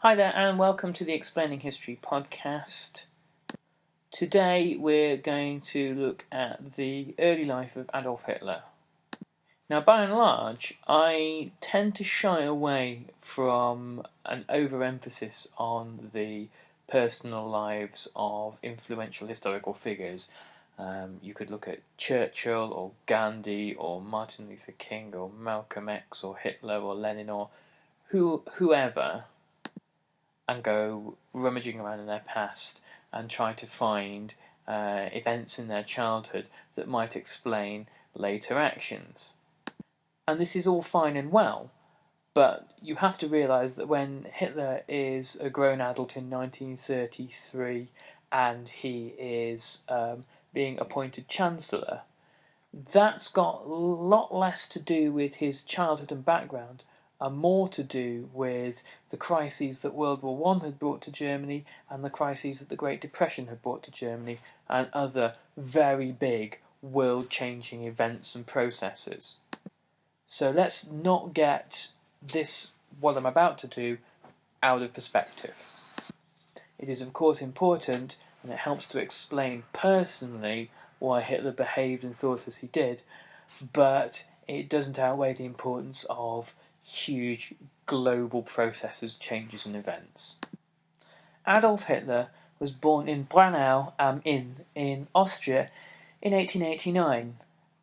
Hi there, and welcome to the Explaining History podcast. Today we're going to look at the early life of Adolf Hitler. Now, by and large, I tend to shy away from an overemphasis on the personal lives of influential historical figures. You could look at Churchill or Gandhi or Martin Luther King or Malcolm X or Hitler or Lenin or whoever, and go rummaging around in their past and try to find events in their childhood that might explain later actions. And this is all fine and well, but you have to realise that when Hitler is a grown adult in 1933 and he is being appointed Chancellor, that's got a lot less to do with his childhood and background and more to do with the crises that World War One had brought to Germany and the crises that the Great Depression had brought to Germany and other very big world-changing events and processes. So let's not get this, what I'm about to do, out of perspective. It is of course important, and it helps to explain personally why Hitler behaved and thought as he did, but it doesn't outweigh the importance of huge global processes, changes and events. Adolf Hitler was born in Braunau am Inn in Austria in 1889,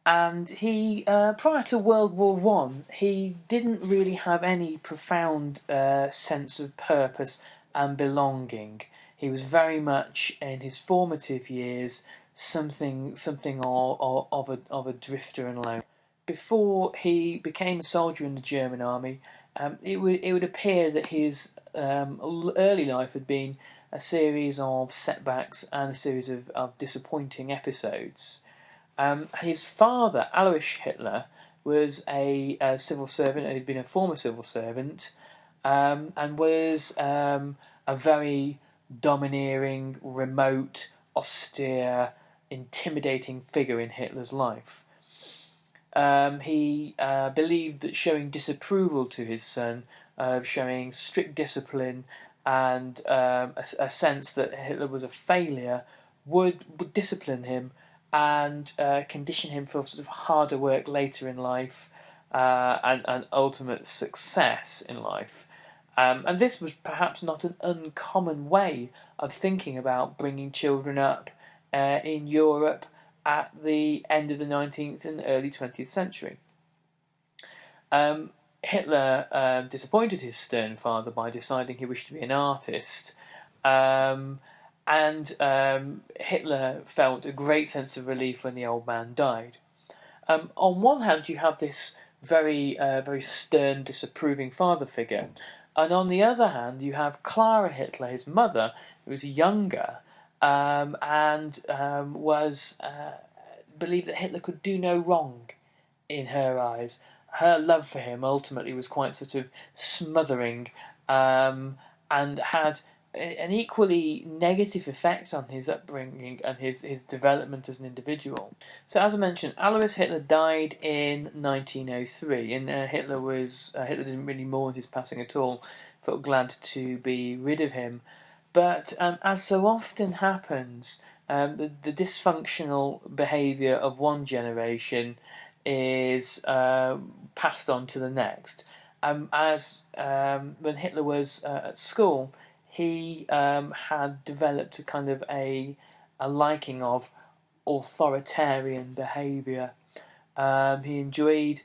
and he, prior to World War One, he didn't really have any profound sense of purpose and belonging. He was very much in his formative years something of a drifter and lone. Before he became a soldier in the German army, it would appear that his early life had been a series of setbacks and a series of disappointing episodes. His father, Alois Hitler, was a civil servant. He'd been a former civil servant, and was a very domineering, remote, austere, intimidating figure in Hitler's life. He believed that showing disapproval to his son, showing strict discipline, and a sense that Hitler was a failure would discipline him and condition him for sort of harder work later in life and ultimate success in life. And this was perhaps not an uncommon way of thinking about bringing children up in Europe at the end of the 19th and early 20th century. Hitler disappointed his stern father by deciding he wished to be an artist, and Hitler felt a great sense of relief when the old man died. On one hand, you have this very stern, disapproving father figure, and on the other hand, you have Clara Hitler, his mother, who was younger, and was believed that Hitler could do no wrong in her eyes. Her love for him ultimately was quite sort of smothering, and had an equally negative effect on his upbringing and his development as an individual. So, as I mentioned, Alois Hitler died in 1903, and Hitler didn't really mourn his passing at all. Felt glad to be rid of him. But as so often happens, the dysfunctional behaviour of one generation is passed on to the next. When Hitler was at school, he had developed a kind of a liking of authoritarian behaviour. He enjoyed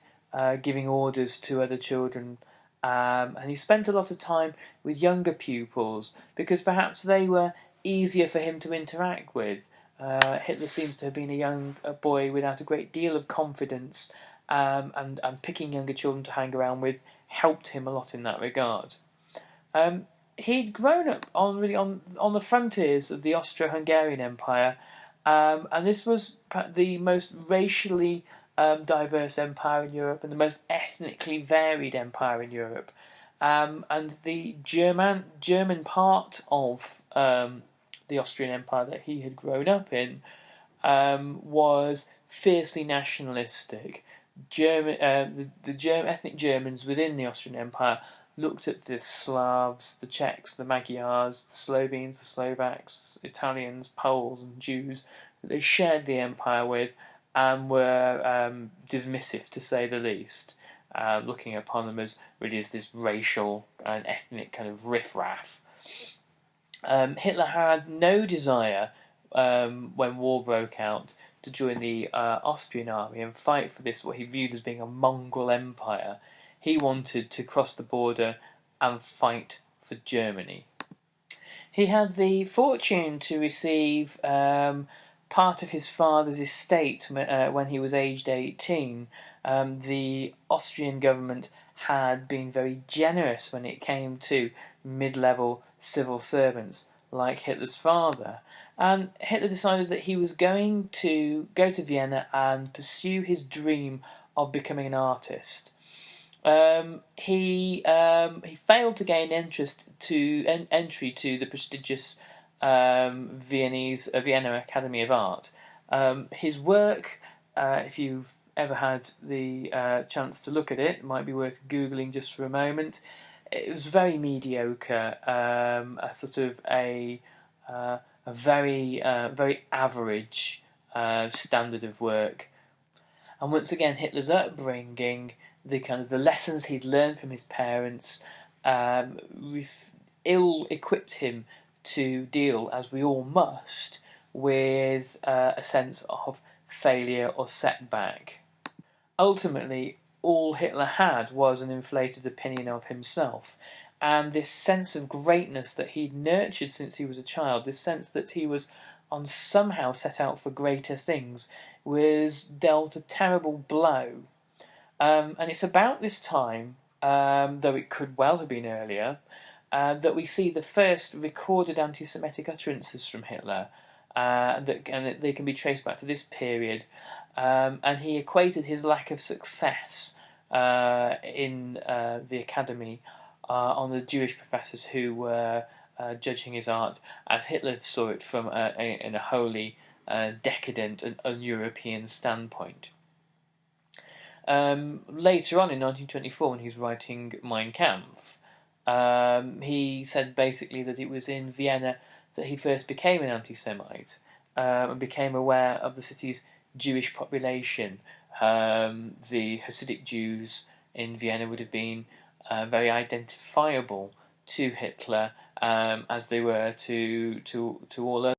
giving orders to other children. And he spent a lot of time with younger pupils because perhaps they were easier for him to interact with. Hitler seems to have been a boy without a great deal of confidence, and picking younger children to hang around with helped him a lot in that regard. He'd grown up on the frontiers of the Austro-Hungarian Empire, and this was the most racially diverse empire in Europe and the most ethnically varied empire in Europe. And the German part of the Austrian Empire that he had grown up in was fiercely nationalistic. The ethnic Germans within the Austrian Empire looked at the Slavs, the Czechs, the Magyars, the Slovenes, the Slovaks, Italians, Poles, and Jews that they shared the empire with, and were dismissive, to say the least, looking upon them as really as this racial and ethnic kind of riffraff. Hitler had no desire, when war broke out, to join the Austrian army and fight for this, what he viewed as being a Mongol empire. He wanted to cross the border and fight for Germany. He had the fortune to receive part of his father's estate when he was aged 18. The Austrian government had been very generous when it came to mid-level civil servants like Hitler's father. And Hitler decided that he was going to go to Vienna and pursue his dream of becoming an artist. He failed to gain entry to the prestigious Vienna Academy of Art. His work, if you've ever had the chance to look at it, it might be worth googling just for a moment. It was very mediocre, a sort of a very very average standard of work. And once again, Hitler's upbringing, the lessons he'd learned from his parents, ill-equipped him to deal, as we all must, with a sense of failure or setback. Ultimately, all Hitler had was an inflated opinion of himself, and this sense of greatness that he'd nurtured since he was a child, this sense that he was on somehow set out for greater things, was dealt a terrible blow. And it's about this time, though it could well have been earlier, that we see the first recorded anti-Semitic utterances from Hitler, and they can be traced back to this period. And he equated his lack of success in the academy on the Jewish professors who were judging his art, as Hitler saw it from in a wholly decadent and un-European standpoint. Later on in 1924, when he was writing Mein Kampf, he said basically that it was in Vienna that he first became an anti-Semite and became aware of the city's Jewish population. The Hasidic Jews in Vienna would have been very identifiable to Hitler, as they were to all others.